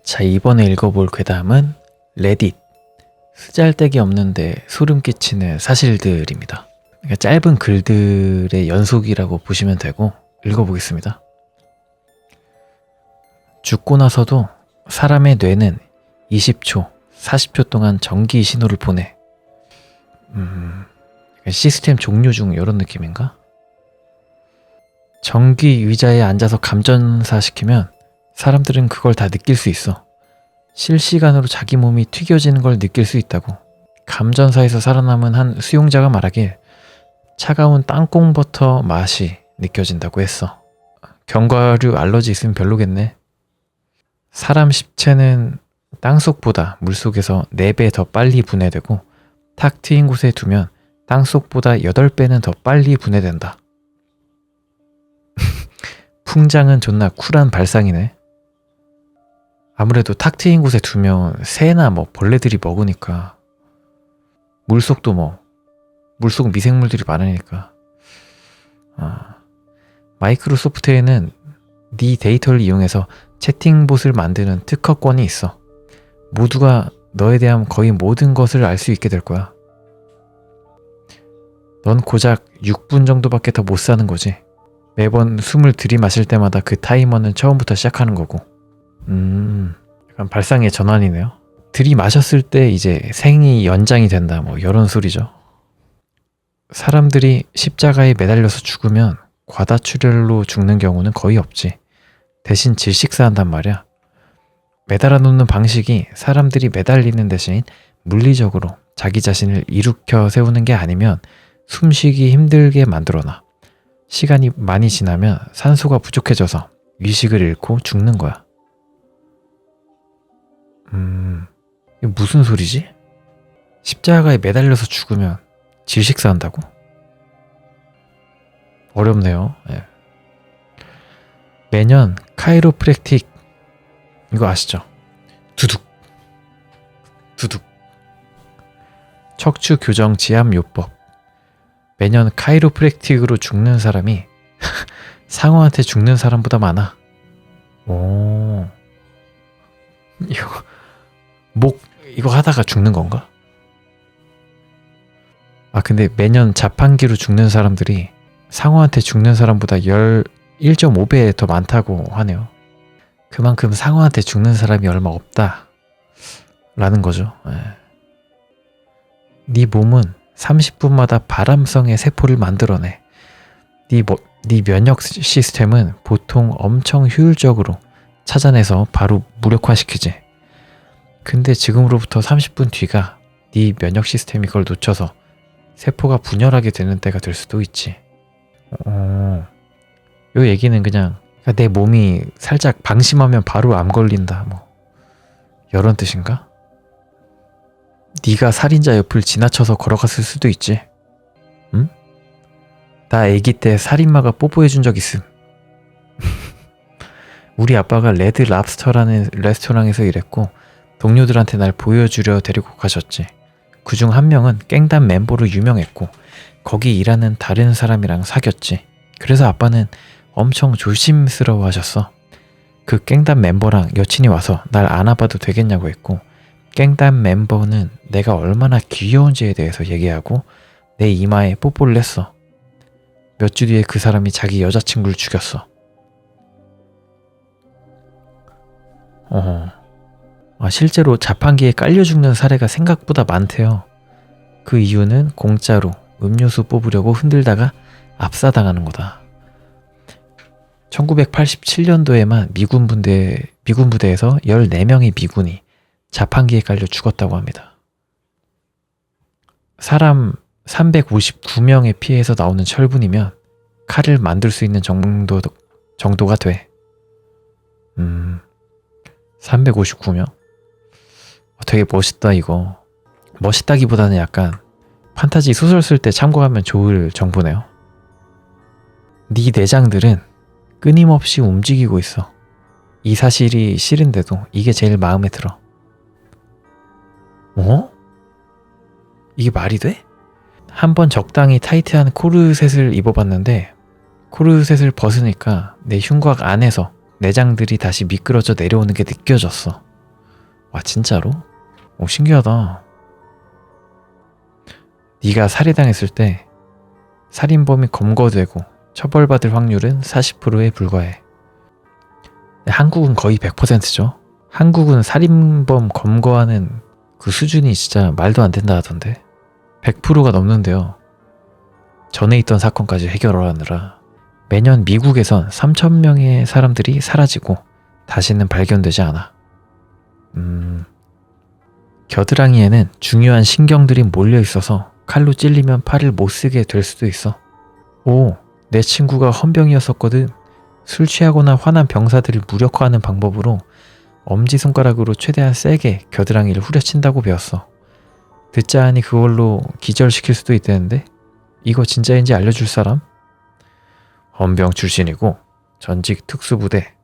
자, 이번에 읽어볼 괴담은 레딧, 쓰잘데기 없는데 소름 끼치는 사실들입니다. 그러니까 짧은 글들의 연속이라고 보시면 되고 읽어보겠습니다. 죽고 나서도 사람의 뇌는 20초, 40초 동안 전기 신호를 보내. 시스템 종료 중 이런 느낌인가? 전기 의자에 앉아서 감전사 시키면 사람들은 그걸 다 느낄 수 있어. 실시간으로 자기 몸이 튀겨지는 걸 느낄 수 있다고. 감전사에서 살아남은 한 수용자가 말하길 차가운 땅콩버터 맛이 느껴진다고 했어. 견과류 알러지 있으면 별로겠네. 사람 십체는 땅속보다 물속에서 4배 더 빨리 분해되고 탁 트인 곳에 두면 땅속보다 8배는 더 빨리 분해된다. 풍장은 존나 쿨한 발상이네. 아무래도 탁 트인 곳에 두면 새나 벌레들이 먹으니까 물속 미생물들이 많으니까. 마이크로소프트에는 네 데이터를 이용해서 채팅봇을 만드는 특허권이 있어. 모두가 너에 대한 거의 모든 것을 알 수 있게 될 거야. 넌 고작 6분 정도밖에 더 못 사는 거지. 매번 숨을 들이마실 때마다 그 타이머는 처음부터 시작하는 거고. 약간 발상의 전환이네요. 들이마셨을 때 이제 생이 연장이 된다 이런 소리죠. 사람들이 십자가에 매달려서 죽으면 과다출혈로 죽는 경우는 거의 없지. 대신 질식사한단 말이야. 매달아 놓는 방식이 사람들이 매달리는 대신 물리적으로 자기 자신을 일으켜 세우는 게 아니면 숨쉬기 힘들게 만들어놔. 시간이 많이 지나면 산소가 부족해져서 의식을 잃고 죽는 거야. 이거 무슨 소리지? 십자가에 매달려서 죽으면 질식사 한다고? 어렵네요. 네. 매년 카이로프랙틱 이거 아시죠? 두둑 척추 교정 지압 요법. 매년 카이로프랙틱으로 죽는 사람이 상어한테 죽는 사람보다 많아. 오, 이거 하다가 죽는 건가? 근데 매년 자판기로 죽는 사람들이 상어한테 죽는 사람보다 1.5배 더 많다고 하네요. 그만큼 상어한테 죽는 사람이 얼마 없다 라는 거죠. 네 몸은 30분마다 바람성의 세포를 만들어내. 네 면역 시스템은 보통 엄청 효율적으로 찾아내서 바로 무력화시키지. 근데 지금으로부터 30분 뒤가 네 면역 시스템이 그걸 놓쳐서 세포가 분열하게 되는 때가 될 수도 있지. 요 얘기는 그냥 내 몸이 살짝 방심하면 바로 암 걸린다 이런 뜻인가? 네가 살인자 옆을 지나쳐서 걸어갔을 수도 있지. 응? 나 아기 때 살인마가 뽀뽀해준 적 있음. 우리 아빠가 레드 랍스터라는 레스토랑에서 일했고 동료들한테 날 보여주려 데리고 가셨지. 그중 한 명은 깽단 멤버로 유명했고 거기 일하는 다른 사람이랑 사귀었지. 그래서 아빠는 엄청 조심스러워 하셨어. 그 깽단 멤버랑 여친이 와서 날 안아봐도 되겠냐고 했고 깽단 멤버는 내가 얼마나 귀여운지에 대해서 얘기하고 내 이마에 뽀뽀를 했어. 몇 주 뒤에 그 사람이 자기 여자친구를 죽였어. 실제로 자판기에 깔려 죽는 사례가 생각보다 많대요. 그 이유는 공짜로 음료수 뽑으려고 흔들다가 압사당하는 거다. 1987년도에만 미군 부대에서 14명의 미군이 자판기에 깔려 죽었다고 합니다. 사람 359명의 피해에서 나오는 철분이면 칼을 만들 수 있는 정도가 돼. 359명? 되게 멋있다 이거. 멋있다기보다는 약간 판타지 소설 쓸 때 참고하면 좋을 정보네요. 네 내장들은 끊임없이 움직이고 있어. 이 사실이 싫은데도 이게 제일 마음에 들어. 이게 말이 돼? 한번 적당히 타이트한 코르셋을 입어봤는데 코르셋을 벗으니까 내 흉곽 안에서 내장들이 다시 미끄러져 내려오는 게 느껴졌어. 와, 진짜로? 오, 신기하다. 네가 살해당했을 때 살인범이 검거되고 처벌받을 확률은 40%에 불과해. 한국은 거의 100%죠. 한국은 살인범 검거하는 그 수준이 진짜 말도 안 된다 하던데. 100%가 넘는데요. 전에 있던 사건까지 해결하느라 매년 미국에선 3,000명의 사람들이 사라지고 다시는 발견되지 않아. 겨드랑이에는 중요한 신경들이 몰려 있어서 칼로 찔리면 팔을 못 쓰게 될 수도 있어. 오, 내 친구가 헌병이었었거든. 술 취하거나 화난 병사들을 무력화하는 방법으로 엄지손가락으로 최대한 세게 겨드랑이를 후려친다고 배웠어. 듣자 하니 그걸로 기절시킬 수도 있다는데 이거 진짜인지 알려줄 사람? 헌병 출신이고 전직 특수부대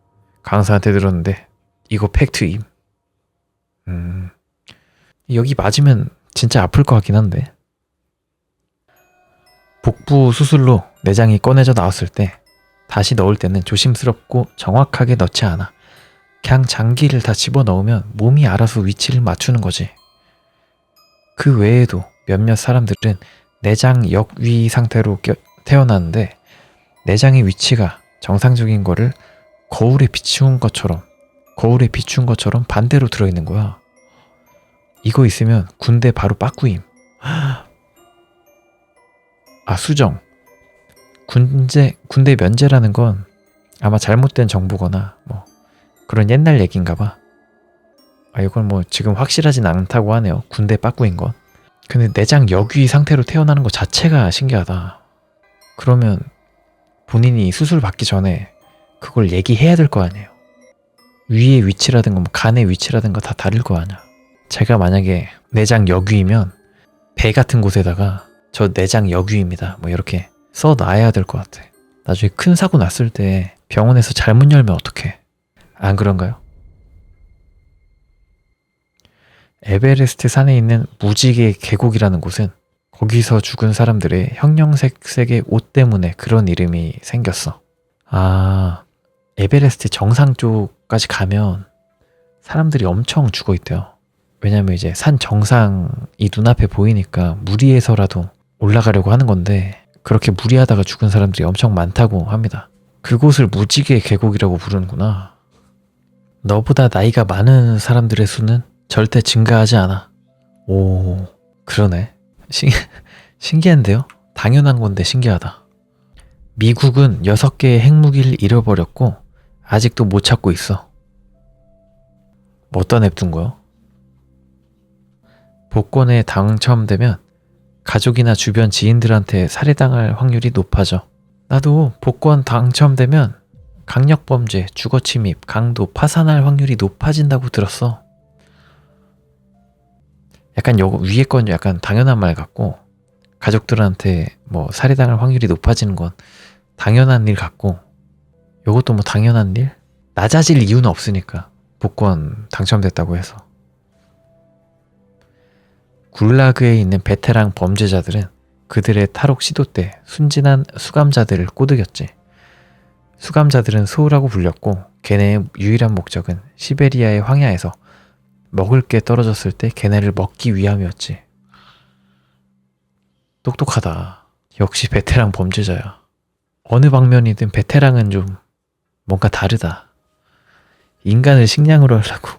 강사한테 들었는데 이거 팩트임. 여기 맞으면 진짜 아플 것 같긴 한데. 복부 수술로 내장이 꺼내져 나왔을 때 다시 넣을 때는 조심스럽고 정확하게 넣지 않아. 그냥 장기를 다 집어넣으면 몸이 알아서 위치를 맞추는 거지. 그 외에도 몇몇 사람들은 내장 역위 상태로 태어나는데 내장의 위치가 정상적인 거를 거울에 비춘 것처럼 반대로 들어있는 거야. 이거 있으면 군대 바로 빠꾸임. 아, 수정. 군대 면제라는 건 아마 잘못된 정보거나 뭐 그런 옛날 얘기인가 봐. 아, 이건 뭐 지금 확실하진 않다고 하네요. 군대 빠꾸인 건. 근데 내장 역위 상태로 태어나는 것 자체가 신기하다. 그러면 본인이 수술 받기 전에 그걸 얘기해야 될 거 아니에요. 위의 위치라든가 뭐 간의 위치라든가 다 다를 거 아니야. 제가 만약에 내장 역위면 배 같은 곳에다가 저 내장 역위입니다 뭐 이렇게 써놔야 될 것 같아. 나중에 큰 사고 났을 때 병원에서 잘못 열면 어떡해. 안 그런가요? 에베레스트 산에 있는 무지개 계곡이라는 곳은 거기서 죽은 사람들의 형형색색의 옷 때문에 그런 이름이 생겼어. 아, 에베레스트 정상 쪽까지 가면 사람들이 엄청 죽어 있대요. 왜냐면 이제 산 정상이 눈앞에 보이니까 무리해서라도 올라가려고 하는 건데 그렇게 무리하다가 죽은 사람들이 엄청 많다고 합니다. 그곳을 무지개 계곡이라고 부르는구나. 너보다 나이가 많은 사람들의 수는 절대 증가하지 않아. 오, 그러네. 신기한데요? 당연한 건데 신기하다. 미국은 6개의 핵무기를 잃어버렸고 아직도 못 찾고 있어. 뭐 어떤 앱 둔 거요? 복권에 당첨되면 가족이나 주변 지인들한테 살해당할 확률이 높아져. 나도 복권 당첨되면 강력범죄, 주거침입, 강도, 파산할 확률이 높아진다고 들었어. 약간 요거 위에 건 약간 당연한 말 같고 가족들한테 뭐 살해당할 확률이 높아지는 건 당연한 일 같고 요것도 뭐 당연한 일? 낮아질 이유는 없으니까 복권 당첨됐다고 해서. 굴라그에 있는 베테랑 범죄자들은 그들의 탈옥 시도 때 순진한 수감자들을 꼬드겼지. 수감자들은 소우라고 불렸고 걔네의 유일한 목적은 시베리아의 황야에서 먹을 게 떨어졌을 때 걔네를 먹기 위함이었지. 똑똑하다. 역시 베테랑 범죄자야. 어느 방면이든 베테랑은 좀 뭔가 다르다. 인간을 식량으로 하려고.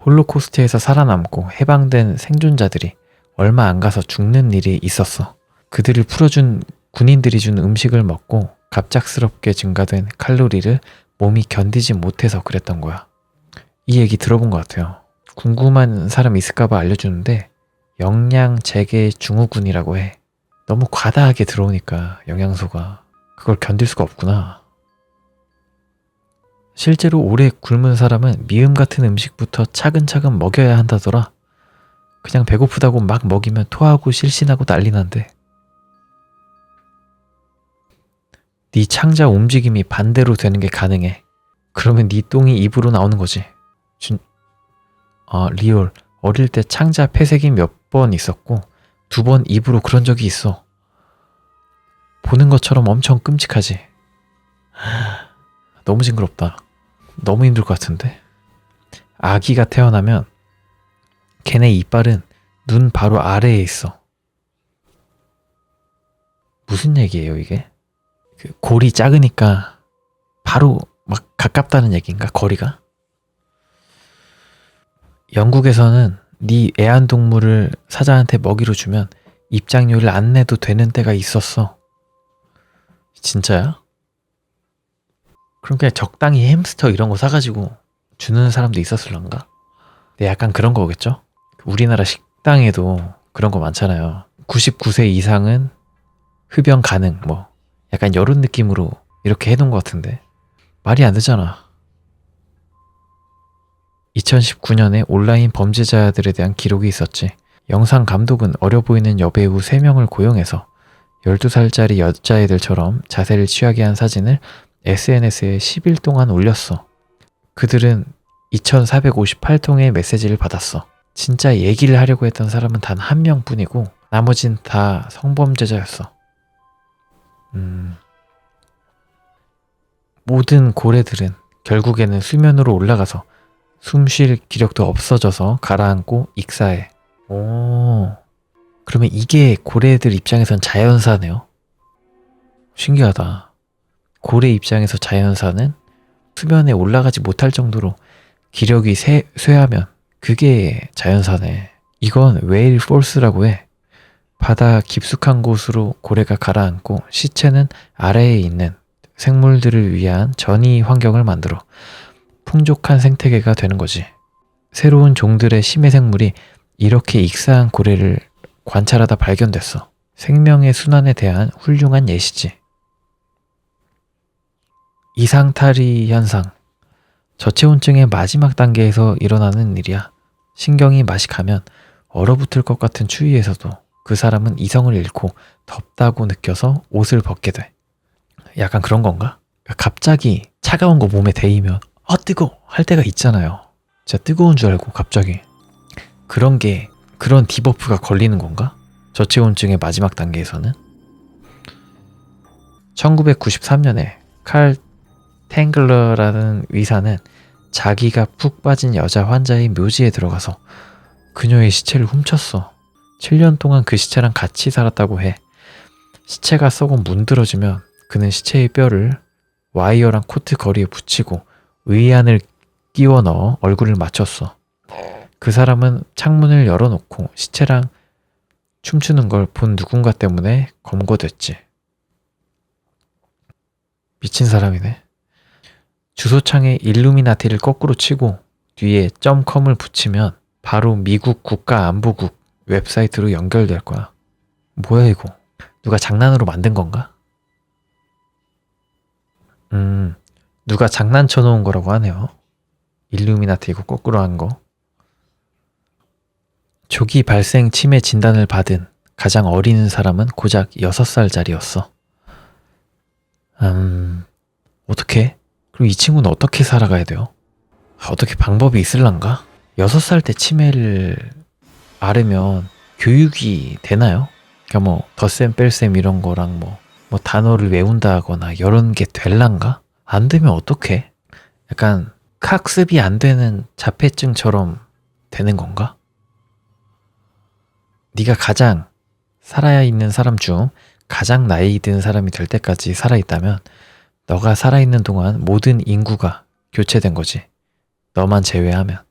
홀로코스트에서 살아남고 해방된 생존자들이 얼마 안 가서 죽는 일이 있었어. 그들을 풀어준 군인들이 준 음식을 먹고 갑작스럽게 증가된 칼로리를 몸이 견디지 못해서 그랬던 거야. 이 얘기 들어본 것 같아요. 궁금한 사람 있을까봐 알려주는데 영양재계 증후군이라고 해. 너무 과다하게 들어오니까 영양소가 그걸 견딜 수가 없구나. 실제로 오래 굶은 사람은 미음 같은 음식부터 차근차근 먹여야 한다더라. 그냥 배고프다고 막 먹이면 토하고 실신하고 난리 난대. 네 창자 움직임이 반대로 되는 게 가능해. 그러면 네 똥이 입으로 나오는 거지. 리얼. 어릴 때 창자 폐색이 몇 번 있었고 2번 입으로 그런 적이 있어. 보는 것처럼 엄청 끔찍하지. 너무 징그럽다. 너무 힘들 것 같은데. 아기가 태어나면 걔네 이빨은 눈 바로 아래에 있어. 무슨 얘기예요 이게? 그 골이 작으니까 바로 막 가깝다는 얘기인가? 거리가? 영국에서는 네 애완동물을 사자한테 먹이로 주면 입장료를 안 내도 되는 때가 있었어. 진짜야? 그럼 그냥 적당히 햄스터 이런 거 사가지고 주는 사람도 있었을런가? 네, 약간 그런 거겠죠? 우리나라 식당에도 그런 거 많잖아요. 99세 이상은 흡연 가능, 뭐 약간 이런 느낌으로 이렇게 해놓은 것 같은데 말이 안 되잖아. 2019년에 온라인 범죄자들에 대한 기록이 있었지. 영상 감독은 어려 보이는 여배우 3명을 고용해서 12살짜리 여자애들처럼 자세를 취하게 한 사진을 SNS에 10일 동안 올렸어. 그들은 2458통의 메시지를 받았어. 진짜 얘기를 하려고 했던 사람은 단 1명뿐이고 나머진 다 성범죄자였어. 모든 고래들은 결국에는 수면으로 올라가서 숨 쉴 기력도 없어져서 가라앉고 익사해. 오, 그러면 이게 고래들 입장에선 자연사네요. 신기하다. 고래 입장에서 자연사는 수면에 올라가지 못할 정도로 기력이 쇠하면 그게 자연사네. 이건 웨일 폴스라고 해. 바다 깊숙한 곳으로 고래가 가라앉고 시체는 아래에 있는 생물들을 위한 전이 환경을 만들어 풍족한 생태계가 되는 거지. 새로운 종들의 심해생물이 이렇게 익사한 고래를 관찰하다 발견됐어. 생명의 순환에 대한 훌륭한 예시지. 이상탈이 현상. 저체온증의 마지막 단계에서 일어나는 일이야. 신경이 맛이 가면 얼어붙을 것 같은 추위에서도 그 사람은 이성을 잃고 덥다고 느껴서 옷을 벗게 돼. 약간 그런 건가? 갑자기 차가운 거 몸에 데이면 뜨거! 할 때가 있잖아요. 진짜 뜨거운 줄 알고 갑자기. 그런 디버프가 걸리는 건가? 저체온증의 마지막 단계에서는? 1993년에 칼 탱글러라는 의사는 자기가 푹 빠진 여자 환자의 묘지에 들어가서 그녀의 시체를 훔쳤어. 7년 동안 그 시체랑 같이 살았다고 해. 시체가 썩어 문드러지면 그는 시체의 뼈를 와이어랑 코트 거리에 붙이고 의안을 끼워 넣어 얼굴을 맞췄어. 그 사람은 창문을 열어놓고 시체랑 춤추는 걸 본 누군가 때문에 검거됐지. 미친 사람이네. 주소창에 일루미나티를 거꾸로 치고 뒤에 .com을 붙이면 바로 미국 국가안보국 웹사이트로 연결될 거야. 뭐야 이거? 누가 장난으로 만든 건가? 누가 장난쳐 놓은 거라고 하네요. 일루미나티 이거 거꾸로 한 거. 조기 발생 치매 진단을 받은 가장 어린 사람은 고작 6살짜리였어. 어떻게? 그럼 이 친구는 어떻게 살아가야 돼요? 어떻게 방법이 있을란가? 6살 때 치매를 앓으면 교육이 되나요? 그러니까 뭐 덧셈 뺄셈 이런 거랑 뭐 단어를 외운다거나 이런 게 될란가? 안 되면 어떡해? 약간 학습이 안 되는 자폐증처럼 되는 건가? 네가 가장 살아야 있는 사람 중 가장 나이 든 사람이 될 때까지 살아있다면 너가 살아있는 동안 모든 인구가 교체된 거지. 너만 제외하면.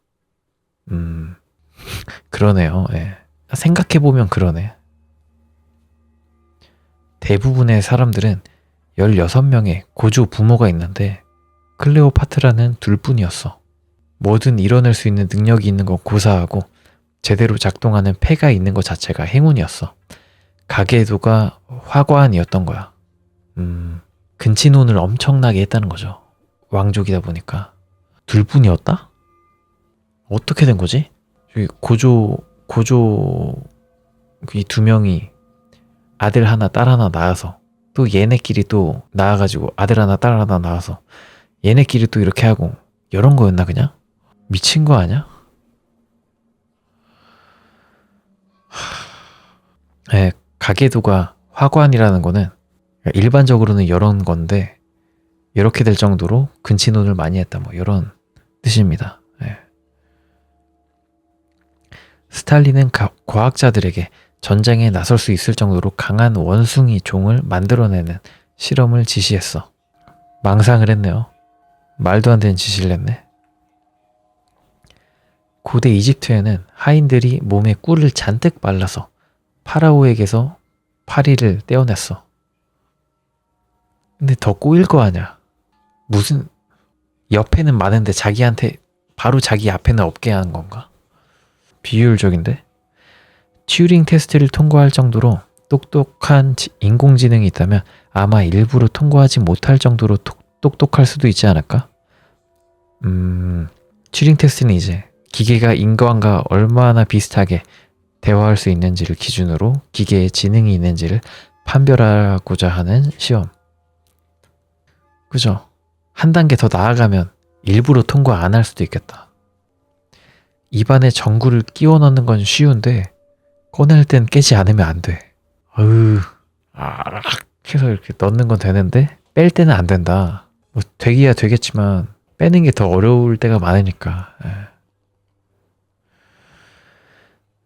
그러네요. 예. 생각해보면 그러네. 대부분의 사람들은 16명의 고조 부모가 있는데 클레오파트라는 둘뿐이었어. 뭐든 이뤄낼 수 있는 능력이 있는 건 고사하고 제대로 작동하는 폐가 있는 것 자체가 행운이었어. 가계도가 화관이었던 거야. 근친혼을 엄청나게 했다는 거죠. 왕족이다 보니까. 둘뿐이었다? 어떻게 된 거지? 고조 이 2명이 아들 하나 딸 하나 낳아서 또 얘네끼리 또 낳아가지고 아들 하나 딸 하나 낳아서 얘네끼리 또 이렇게 하고 이런 거였나 그냥? 미친 거 아니야? 네, 가계도가 화관이라는 거는 일반적으로는 이런 건데 이렇게 될 정도로 근친혼을 많이 했다 뭐 이런 뜻입니다. 네. 스탈린은 과학자들에게 전쟁에 나설 수 있을 정도로 강한 원숭이 종을 만들어내는 실험을 지시했어. 망상을 했네요. 말도 안 되는 지시를 했네. 고대 이집트에는 하인들이 몸에 꿀을 잔뜩 발라서 파라오에게서 파리를 떼어냈어. 근데 더 꼬일 거 아냐. 무슨 옆에는 많은데 자기한테 바로 자기 앞에는 없게 하는 건가? 비효율적인데? 튜링 테스트를 통과할 정도로 똑똑한 인공지능이 있다면 아마 일부러 통과하지 못할 정도로 똑똑할 수도 있지 않을까? 튜링 테스트는 이제 기계가 인간과 얼마나 비슷하게 대화할 수 있는지를 기준으로 기계의 지능이 있는지를 판별하고자 하는 시험. 그죠? 한 단계 더 나아가면 일부러 통과 안 할 수도 있겠다. 입안에 전구를 끼워 넣는 건 쉬운데 꺼낼 땐 깨지 않으면 안 돼. 해서 이렇게 넣는 건 되는데 뺄 때는 안 된다. 뭐 되기야 되겠지만 빼는 게 더 어려울 때가 많으니까.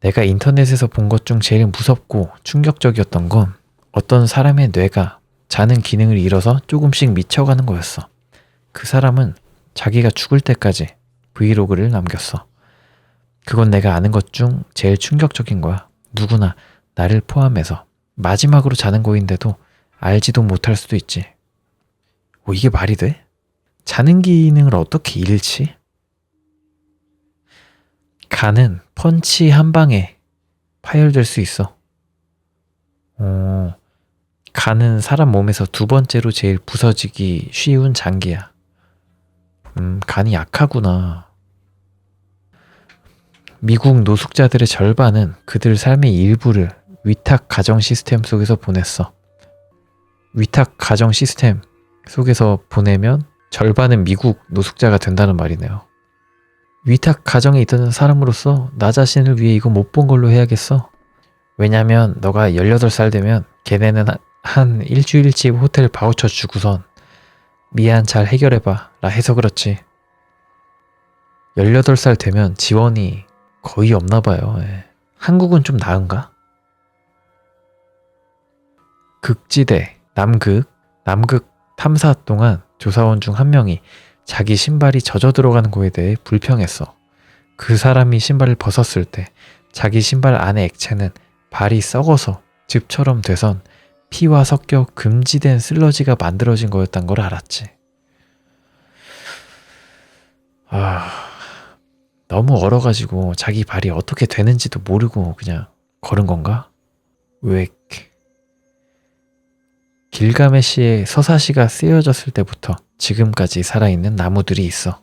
내가 인터넷에서 본 것 중 제일 무섭고 충격적이었던 건 어떤 사람의 뇌가 자는 기능을 잃어서 조금씩 미쳐가는 거였어. 그 사람은 자기가 죽을 때까지 브이로그를 남겼어. 그건 내가 아는 것 중 제일 충격적인 거야. 누구나 나를 포함해서 마지막으로 자는 거인데도 알지도 못할 수도 있지. 이게 말이 돼? 자는 기능을 어떻게 잃지? 간은 펀치 한 방에 파열될 수 있어. 간은 사람 몸에서 두 번째로 제일 부서지기 쉬운 장기야. 간이 약하구나. 미국 노숙자들의 절반은 그들 삶의 일부를 위탁 가정 시스템 속에서 보냈어. 위탁 가정 시스템 속에서 보내면 절반은 미국 노숙자가 된다는 말이네요. 위탁 가정에 있던 사람으로서 나 자신을 위해 이거 못 본 걸로 해야겠어. 왜냐면 너가 18살 되면 걔네는 한 일주일치 호텔 바우처 주고선 미안 잘 해결해봐 라 해서 그렇지. 18살 되면 지원이 거의 없나 봐요. 한국은 좀 나은가? 극지대, 남극 탐사 동안 조사원 중 한 명이 자기 신발이 젖어 들어가는 거에 대해 불평했어. 그 사람이 신발을 벗었을 때 자기 신발 안의 액체는 발이 썩어서 즙처럼 돼선 피와 섞여 금지된 슬러지가 만들어진 거였단 걸 알았지. 너무 얼어가지고 자기 발이 어떻게 되는지도 모르고 그냥 걸은 건가? 왜 길가메시의 서사시가 쓰여졌을 때부터 지금까지 살아있는 나무들이 있어.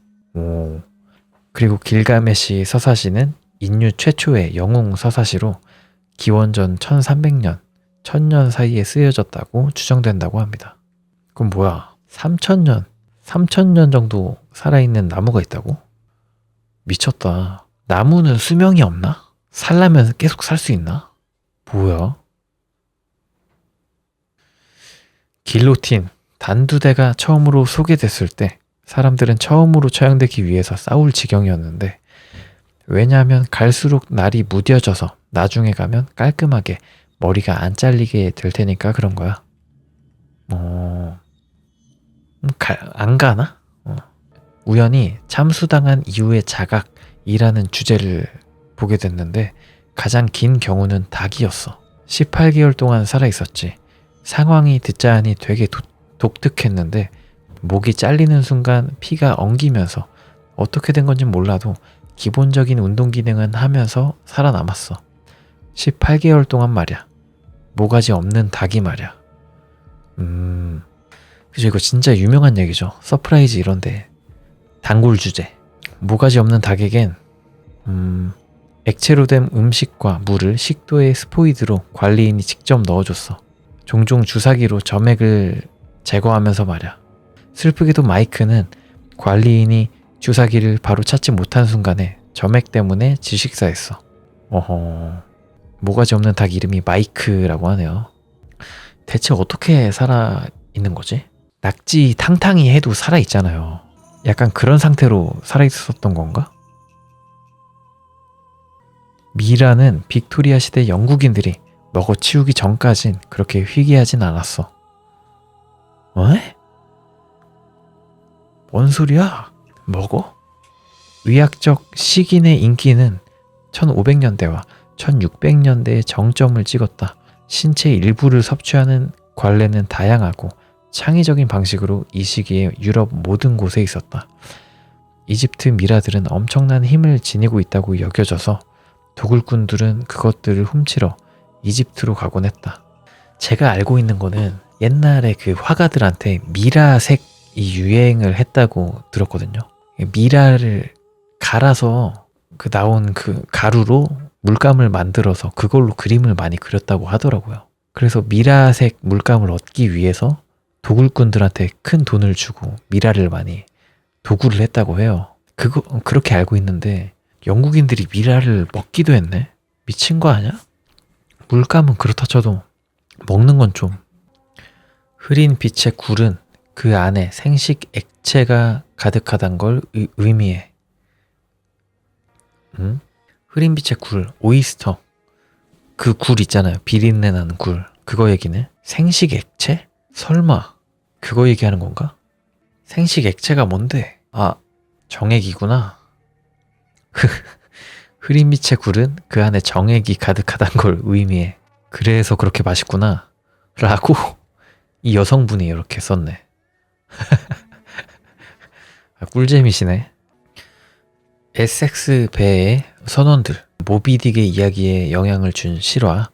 그리고 길가메시 서사시는 인류 최초의 영웅 서사시로 기원전 1300년, 1000년 사이에 쓰여졌다고 추정된다고 합니다. 그럼 뭐야? 3000년 정도 살아있는 나무가 있다고? 미쳤다. 나무는 수명이 없나? 살려면 계속 살 수 있나? 뭐야? 길로틴, 단두대가 처음으로 소개됐을 때 사람들은 처음으로 처형되기 위해서 싸울 지경이었는데 왜냐하면 갈수록 날이 무뎌져서 나중에 가면 깔끔하게 머리가 안 잘리게 될 테니까 그런 거야. 안 가나? 우연히 참수당한 이후의 자각이라는 주제를 보게 됐는데 가장 긴 경우는 닭이었어. 18개월 동안 살아있었지. 상황이 듣자 하니 되게 독특했는데 목이 잘리는 순간 피가 엉기면서 어떻게 된 건지 몰라도 기본적인 운동 기능은 하면서 살아남았어. 18개월 동안 말이야. 모가지 없는 닭이 말이야. 그죠, 이거 진짜 유명한 얘기죠. 서프라이즈 이런데 단골 주제. 모가지 없는 닭에겐 액체로 된 음식과 물을 식도의 스포이드로 관리인이 직접 넣어줬어. 종종 주사기로 점액을 제거하면서 말이야. 슬프게도 마이크는 관리인이 주사기를 바로 찾지 못한 순간에 점액 때문에 질식사했어. 모가지 없는 닭 이름이 마이크라고 하네요. 대체 어떻게 살아있는 거지? 낙지 탕탕이 해도 살아있잖아요. 약간 그런 상태로 살아있었던 건가? 미라는 빅토리아 시대 영국인들이 먹어치우기 전까진 그렇게 희귀하진 않았어. 왜? 뭔 소리야? 먹어? 의학적 식인의 인기는 1500년대와 1600년대에 정점을 찍었다. 신체 일부를 섭취하는 관례는 다양하고 창의적인 방식으로 이 시기에 유럽 모든 곳에 있었다. 이집트 미라들은 엄청난 힘을 지니고 있다고 여겨져서 도굴꾼들은 그것들을 훔치러 이집트로 가곤 했다. 제가 알고 있는 거는 옛날에 그 화가들한테 미라색이 유행을 했다고 들었거든요. 미라를 갈아서 그 나온 그 가루로 물감을 만들어서 그걸로 그림을 많이 그렸다고 하더라고요. 그래서 미라색 물감을 얻기 위해서 도굴꾼들한테 큰 돈을 주고 미라를 많이 도굴을 했다고 해요. 그렇게 알고 있는데 영국인들이 미라를 먹기도 했네? 미친 거 아니야? 물감은 그렇다 쳐도 먹는 건 좀. 흐린 빛의 굴은 그 안에 생식 액체가 가득하단 걸 의미해. 흐린 빛의 굴, 오이스터. 그 굴 있잖아요. 비린내 나는 굴. 그거 얘기네. 생식 액체? 설마 그거 얘기하는 건가? 생식 액체가 뭔데? 아, 정액이구나. 흐린 빛의 굴은 그 안에 정액이 가득하단 걸 의미해. 그래서 그렇게 맛있구나. 라고 이 여성분이 이렇게 썼네. 꿀잼이시네. 에섹스 배의 선원들, 모비딕의 이야기에 영향을 준 실화.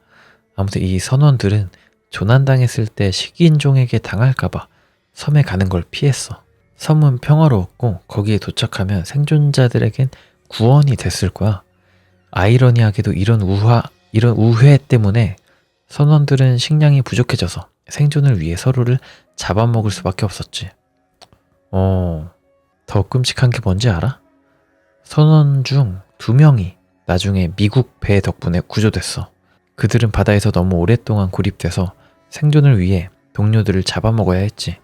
아무튼 이 선원들은 조난당했을 때 식인종에게 당할까봐 섬에 가는 걸 피했어. 섬은 평화로웠고 거기에 도착하면 생존자들에겐 구원이 됐을 거야. 아이러니하게도 이런 우회 때문에 선원들은 식량이 부족해져서 생존을 위해 서로를 잡아먹을 수밖에 없었지. 더 끔찍한 게 뭔지 알아? 선원 중 2명이 나중에 미국 배 덕분에 구조됐어. 그들은 바다에서 너무 오랫동안 고립돼서 생존을 위해 동료들을 잡아먹어야 했지.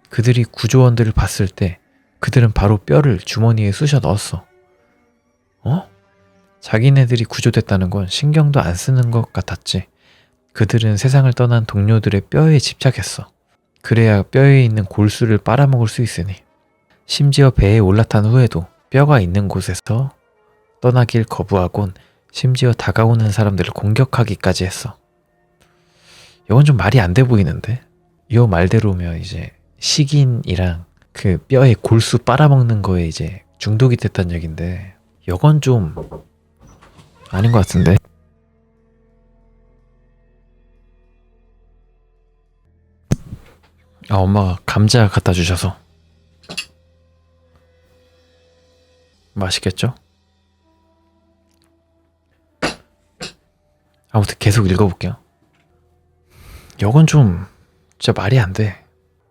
그들이 구조원들을 봤을 때 그들은 바로 뼈를 주머니에 쑤셔 넣었어. 자기네들이 구조됐다는 건 신경도 안 쓰는 것 같았지. 그들은 세상을 떠난 동료들의 뼈에 집착했어. 그래야 뼈에 있는 골수를 빨아먹을 수 있으니. 심지어 배에 올라탄 후에도 뼈가 있는 곳에서 떠나길 거부하곤 심지어 다가오는 사람들을 공격하기까지 했어. 이건 좀 말이 안 돼 보이는데? 이 말대로면 이제 식인이랑 그 뼈에 골수 빨아먹는 거에 이제 중독이 됐단 얘긴데 이건 좀 아닌 것 같은데? 엄마가 감자 갖다 주셔서 맛있겠죠? 아무튼 계속 읽어볼게요. 이건 좀 진짜 말이 안 돼.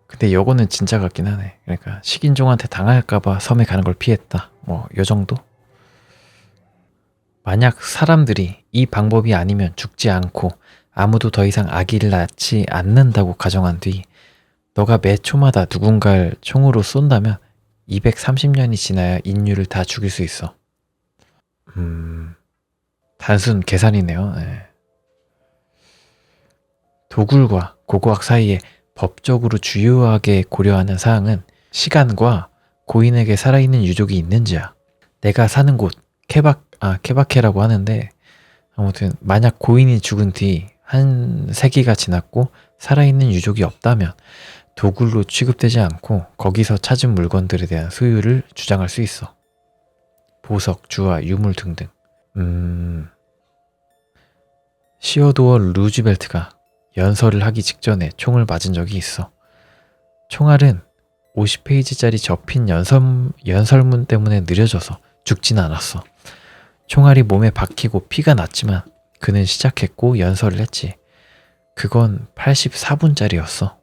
근데 이거는 진짜 같긴 하네. 그러니까 식인종한테 당할까봐 섬에 가는 걸 피했다. 뭐 요 정도? 만약 사람들이 이 방법이 아니면 죽지 않고 아무도 더 이상 아기를 낳지 않는다고 가정한 뒤 너가 매 초마다 누군가를 총으로 쏜다면 230년이 지나야 인류를 다 죽일 수 있어. 단순 계산이네요. 네. 도굴과 고고학 사이에 법적으로 주요하게 고려하는 사항은 시간과 고인에게 살아있는 유족이 있는지야. 내가 사는 곳 케바케라고 하는데 아무튼 만약 고인이 죽은 뒤 한 세기가 지났고 살아있는 유족이 없다면 도굴로 취급되지 않고 거기서 찾은 물건들에 대한 소유를 주장할 수 있어. 보석, 주화, 유물 등등. 시어도어 루즈벨트가 연설을 하기 직전에 총을 맞은 적이 있어. 총알은 50페이지짜리 접힌 연설문 때문에 느려져서 죽진 않았어. 총알이 몸에 박히고 피가 났지만 그는 시작했고 연설을 했지. 그건 84분짜리였어.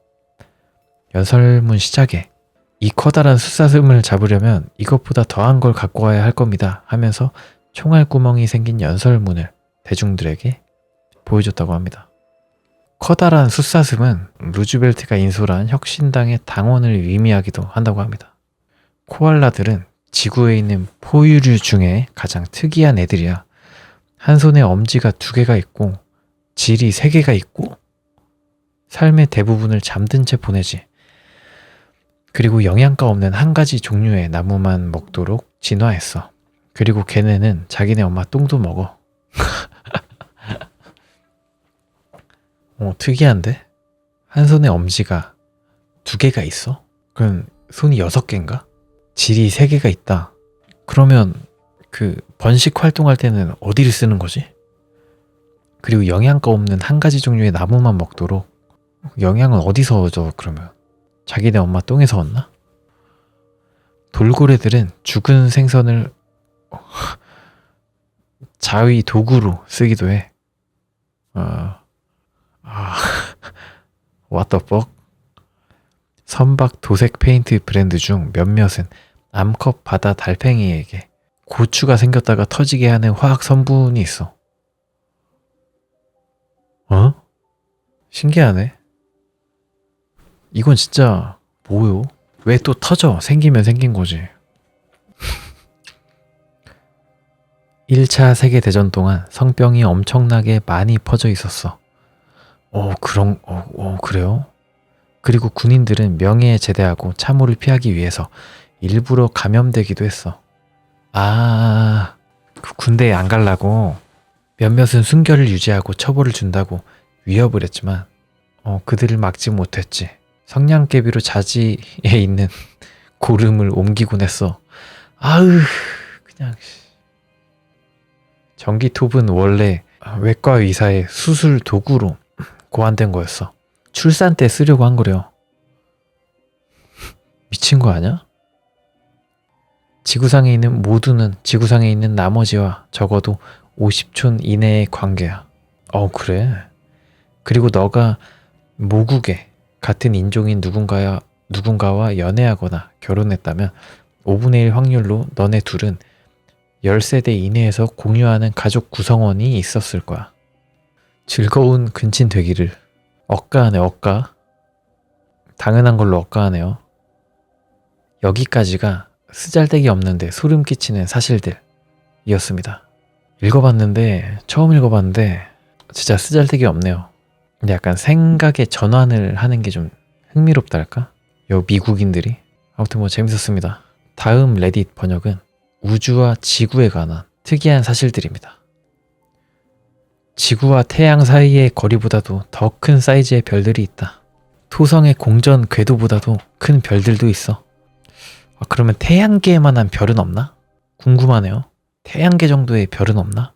연설문 시작에 이 커다란 숫사슴을 잡으려면 이것보다 더한 걸 갖고 와야 할 겁니다 하면서 총알 구멍이 생긴 연설문을 대중들에게 보여줬다고 합니다. 커다란 숫사슴은 루즈벨트가 인솔한 혁신당의 당원을 의미하기도 한다고 합니다. 코알라들은 지구에 있는 포유류 중에 가장 특이한 애들이야. 한 손에 엄지가 2개가 있고 질이 3개가 있고 삶의 대부분을 잠든 채 보내지. 그리고 영양가 없는 한 가지 종류의 나무만 먹도록 진화했어. 그리고 걔네는 자기네 엄마 똥도 먹어. 특이한데? 한 손에 엄지가 2개가 있어? 그럼 손이 6개인가? 질이 3개가 있다. 그러면 그 번식 활동할 때는 어디를 쓰는 거지? 그리고 영양가 없는 한 가지 종류의 나무만 먹도록. 영양은 어디서 얻어 그러면? 자기네 엄마 똥에서 얻나? 돌고래들은 죽은 생선을 자위 도구로 쓰기도 해. What the fuck? 선박 도색 페인트 브랜드 중 몇몇은 암컷 바다 달팽이에게 고추가 생겼다가 터지게 하는 화학 성분이 있어. 신기하네. 이건 진짜 뭐요? 왜 또 터져? 생기면 생긴 거지. 1차 세계대전 동안 성병이 엄청나게 많이 퍼져 있었어. 그래요? 그리고 군인들은 명예에 제대하고 참호를 피하기 위해서 일부러 감염되기도 했어. 그 군대에 안 가려고 몇몇은 순결을 유지하고 처벌을 준다고 위협을 했지만 그들을 막지 못했지. 성냥개비로 자지에 있는 고름을 옮기곤 했어. 그냥. 전기톱은 원래 외과 의사의 수술 도구로 고안된 거였어. 출산 때 쓰려고 한 거래요. 미친 거 아니야? 지구상에 있는 모두는 지구상에 있는 나머지와 적어도 50촌 이내의 관계야. 그래? 그리고 너가 모국에 같은 인종인 누군가와 연애하거나 결혼했다면 5분의 1 확률로 너네 둘은 10세대 이내에서 공유하는 가족 구성원이 있었을 거야. 즐거운 근친 되기를. 억가하네, 억가. 당연한 걸로 억가하네요. 여기까지가 쓰잘데기 없는데 소름 끼치는 사실들이었습니다. 처음 읽어봤는데 진짜 쓰잘데기 없네요. 근데 약간 생각의 전환을 하는 게 좀 흥미롭달까? 미국인들이. 아무튼 재밌었습니다. 다음 레딧 번역은 우주와 지구에 관한 특이한 사실들입니다. 지구와 태양 사이의 거리보다도 더 큰 사이즈의 별들이 있다. 토성의 공전 궤도보다도 큰 별들도 있어. 그러면 태양계만한 별은 없나? 궁금하네요. 태양계 정도의 별은 없나?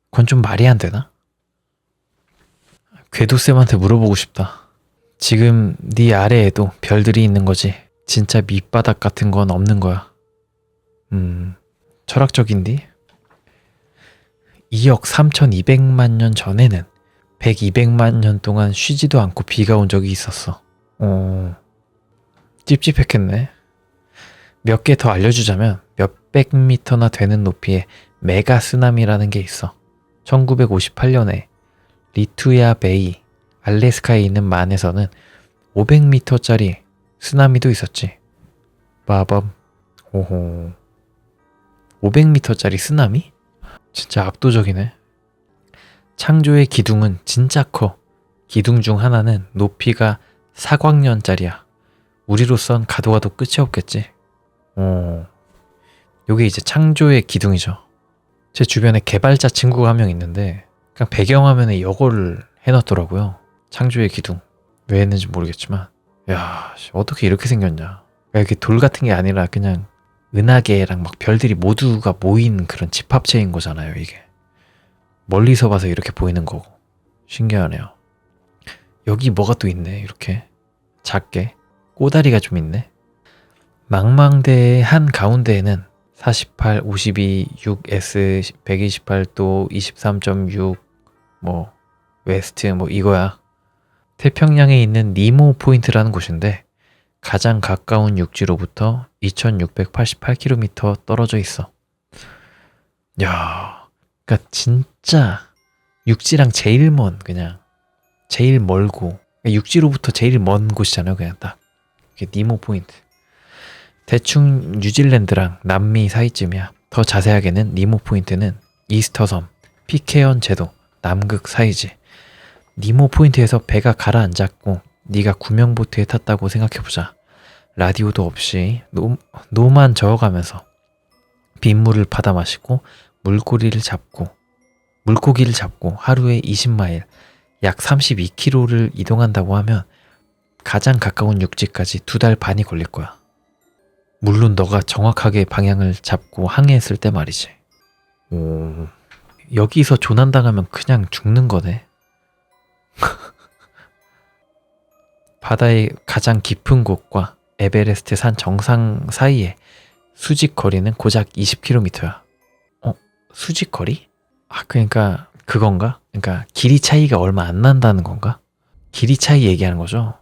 그건 좀 말이 안 되나? 궤도쌤한테 물어보고 싶다. 지금 네 아래에도 별들이 있는 거지. 진짜 밑바닥 같은 건 없는 거야. 철학적인디? 2억 3,200만 년 전에는 1,200만 년 동안 쉬지도 않고 비가 온 적이 있었어. 찝찝했겠네. 몇 개 더 알려주자면 몇백 미터나 되는 높이의 메가 쓰나미라는 게 있어. 1958년에 리투야 베이, 알래스카에 있는 만에서는 500m짜리 쓰나미도 있었지. 빠밤. 500m짜리 쓰나미? 진짜 압도적이네. 창조의 기둥은 진짜 커. 기둥 중 하나는 높이가 4광년짜리야. 우리로선 가도 가도 끝이 없겠지. 요게 이제 창조의 기둥이죠. 제 주변에 개발자 친구가 한 명 있는데 그냥 배경화면에 이거를 해놨더라고요. 창조의 기둥. 왜 했는지 모르겠지만 어떻게 이렇게 생겼냐. 이렇게 돌 같은 게 아니라 그냥 은하계랑 막 별들이 모두가 모인 그런 집합체인 거잖아요. 이게 멀리서 봐서 이렇게 보이는 거고. 신기하네요. 여기 뭐가 또 있네. 이렇게 작게 꼬다리가 좀 있네. 망망대의 한 가운데에는 48, 52, 6S, 128도, 23.6 웨스트 이거야. 태평양에 있는 니모 포인트라는 곳인데 가장 가까운 육지로부터 2688km 떨어져 있어. 그러니까 진짜 육지랑 제일 멀고 육지로부터 제일 먼 곳이잖아요. 그냥 딱 이게 니모 포인트. 대충 뉴질랜드랑 남미 사이쯤이야. 더 자세하게는 니모 포인트는 이스터 섬, 피케언 제도, 남극 사이지. 니모 포인트에서 배가 가라앉았고 네가 구명보트에 탔다고 생각해보자. 라디오도 없이 노만 저어가면서 빗물을 받아 마시고 물고기를 잡고 하루에 20마일, 약 32km를 이동한다고 하면 가장 가까운 육지까지 2달 반이 걸릴 거야. 물론 너가 정확하게 방향을 잡고 항해했을 때 말이지. 오, 여기서 조난당하면 그냥 죽는 거네. 바다의 가장 깊은 곳과 에베레스트 산 정상 사이에 수직 거리는 고작 20km야. 수직 거리? 그러니까 그건가? 그러니까 길이 차이가 얼마 안 난다는 건가? 길이 차이 얘기하는 거죠.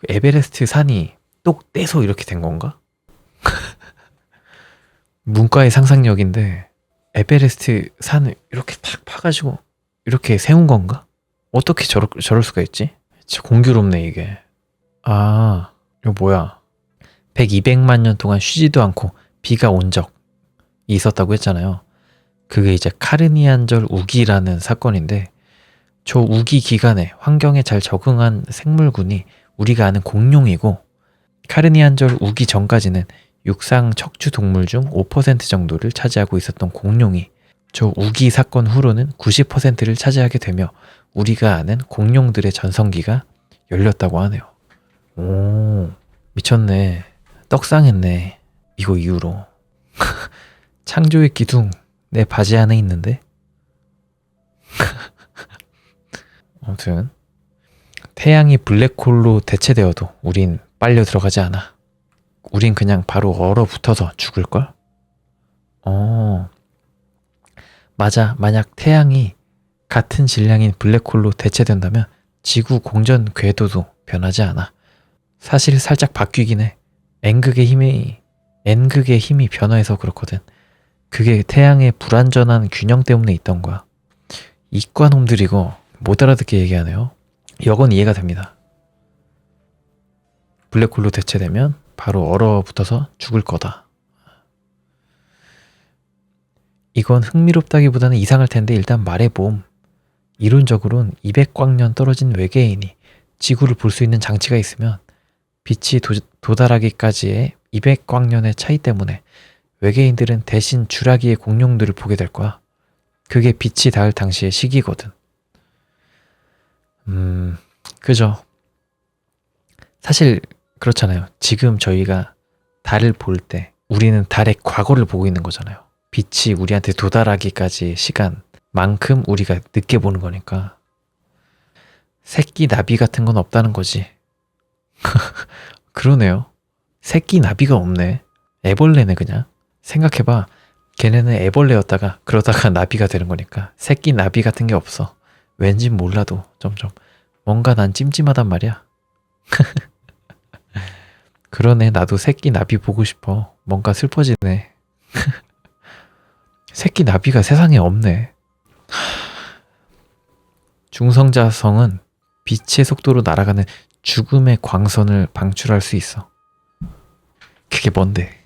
에베레스트 산이 똑 떼서 이렇게 된 건가? 문과의 상상력인데 에베레스트 산을 이렇게 탁 파가지고 이렇게 세운 건가? 어떻게 저럴 수가 있지? 진짜 공교롭네 이게. 이거 뭐야. 200만 년 동안 쉬지도 않고 비가 온 적이 있었다고 했잖아요. 그게 이제 카르니안절 우기라는 사건인데, 저 우기 기간에 환경에 잘 적응한 생물군이 우리가 아는 공룡이고, 카르니안절 우기 전까지는 육상 척추 동물 중 5% 정도를 차지하고 있었던 공룡이 저 우기 사건 후로는 90%를 차지하게 되며 우리가 아는 공룡들의 전성기가 열렸다고 하네요. 오, 미쳤네. 떡상했네. 이거 이후로. 창조의 기둥 내 바지 안에 있는데? 아무튼 태양이 블랙홀로 대체되어도 우린 빨려 들어가지 않아. 우린 그냥 바로 얼어붙어서 죽을걸? 맞아. 만약 태양이 같은 질량인 블랙홀로 대체된다면 지구 공전 궤도도 변하지 않아. 사실 살짝 바뀌긴 해. N극의 힘이 변화해서 그렇거든. 그게 태양의 불완전한 균형 때문에 있던 거야. 이과놈들 이거 못 알아듣게 얘기하네요. 이건 이해가 됩니다. 블랙홀로 대체되면 바로 얼어붙어서 죽을 거다. 이건 흥미롭다기보다는 이상할 텐데 일단 말해봄. 이론적으로는 200광년 떨어진 외계인이 지구를 볼 수 있는 장치가 있으면 빛이 도달하기까지의 200광년의 차이 때문에 외계인들은 대신 주라기의 공룡들을 보게 될 거야. 그게 빛이 닿을 당시의 시기거든. 그죠. 사실 그렇잖아요. 지금 저희가 달을 볼 때 우리는 달의 과거를 보고 있는 거잖아요. 빛이 우리한테 도달하기까지의 시간만큼 우리가 늦게 보는 거니까. 새끼 나비 같은 건 없다는 거지. 그러네요. 새끼 나비가 없네. 애벌레네 그냥. 생각해봐. 걔네는 애벌레였다가 그러다가 나비가 되는 거니까 새끼 나비 같은 게 없어. 왠진 몰라도 점점 뭔가 난 찜찜하단 말이야. 그러네. 나도 새끼 나비 보고 싶어. 뭔가 슬퍼지네. 새끼 나비가 세상에 없네. 중성자성은 빛의 속도로 날아가는 죽음의 광선을 방출할 수 있어. 그게 뭔데?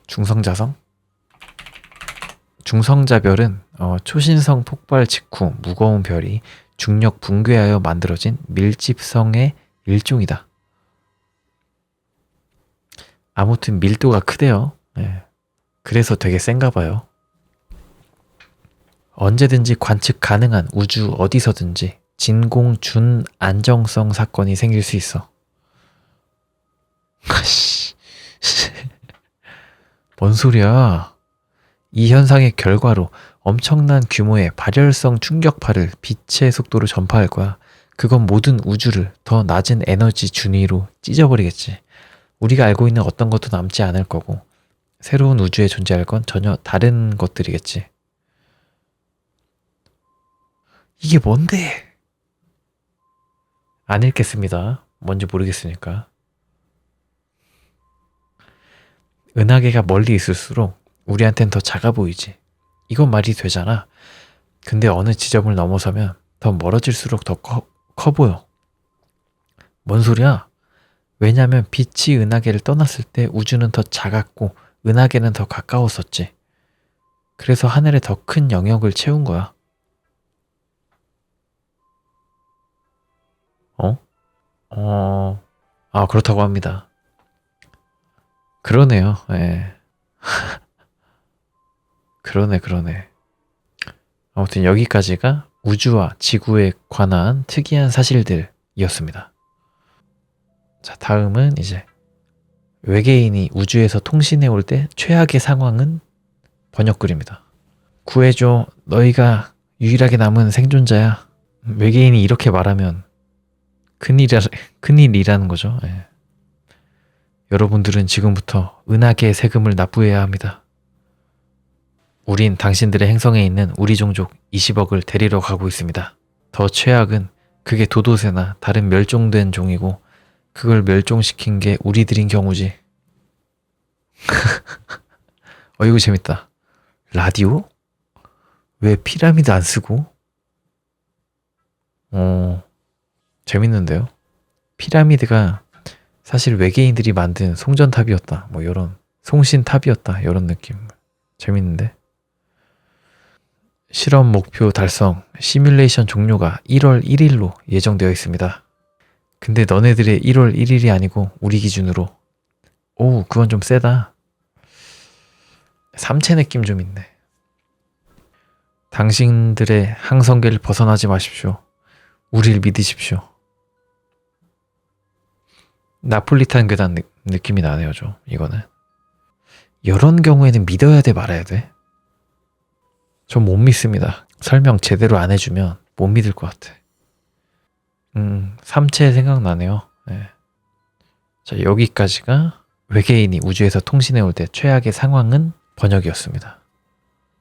중성자성? 중성자별은 초신성 폭발 직후 무거운 별이 중력 붕괴하여 만들어진 밀집성의 일종이다. 아무튼 밀도가 크대요. 네. 그래서 되게 센가 봐요. 언제든지 관측 가능한 우주 어디서든지 진공 준안정성 사건이 생길 수 있어. 뭔 소리야. 이 현상의 결과로 엄청난 규모의 발열성 충격파를 빛의 속도로 전파할 거야. 그건 모든 우주를 더 낮은 에너지 준위로 찢어버리겠지. 우리가 알고 있는 어떤 것도 남지 않을 거고 새로운 우주에 존재할 건 전혀 다른 것들이겠지. 이게 뭔데? 안 읽겠습니다. 뭔지 모르겠으니까. 은하계가 멀리 있을수록 우리한텐 더 작아 보이지. 이건 말이 되잖아. 근데 어느 지점을 넘어서면 더 멀어질수록 더 커 보여. 뭔 소리야? 왜냐면 빛이 은하계를 떠났을 때 우주는 더 작았고 은하계는 더 가까웠었지. 그래서 하늘에 더 큰 영역을 채운 거야. 어? 그렇다고 합니다. 그러네요. 예. 그러네. 아무튼 여기까지가 우주와 지구에 관한 특이한 사실들이었습니다. 자, 다음은 이제 외계인이 우주에서 통신해 올 때 최악의 상황은 번역글입니다. 구해줘. 너희가 유일하게 남은 생존자야. 외계인이 이렇게 말하면 큰일이라는 거죠. 예. 여러분들은 지금부터 은하계의 세금을 납부해야 합니다. 우린 당신들의 행성에 있는 우리 종족 20억을 데리러 가고 있습니다. 더 최악은 그게 도도새나 다른 멸종된 종이고 그걸 멸종시킨 게 우리들인 경우지. 이거 재밌다. 라디오? 왜 피라미드 안 쓰고? 재밌는데요? 피라미드가 사실 외계인들이 만든 송전탑이었다. 뭐 이런 송신탑이었다. 이런 느낌. 재밌는데? 실험 목표 달성, 시뮬레이션 종료가 1월 1일로 예정되어 있습니다. 근데 너네들의 1월 1일이 아니고 우리 기준으로 그건 좀 세다. 삼체 느낌 좀 있네. 당신들의 항성계를 벗어나지 마십시오. 우릴 믿으십시오. 나폴리탄 계단 느낌이 나네요, 좀. 이거는. 이런 경우에는 믿어야 돼, 말아야 돼? 전 못 믿습니다. 설명 제대로 안 해주면 못 믿을 것 같아. 삼체 생각나네요. 네. 자, 여기까지가 외계인이 우주에서 통신해 올 때 최악의 상황은 번역이었습니다.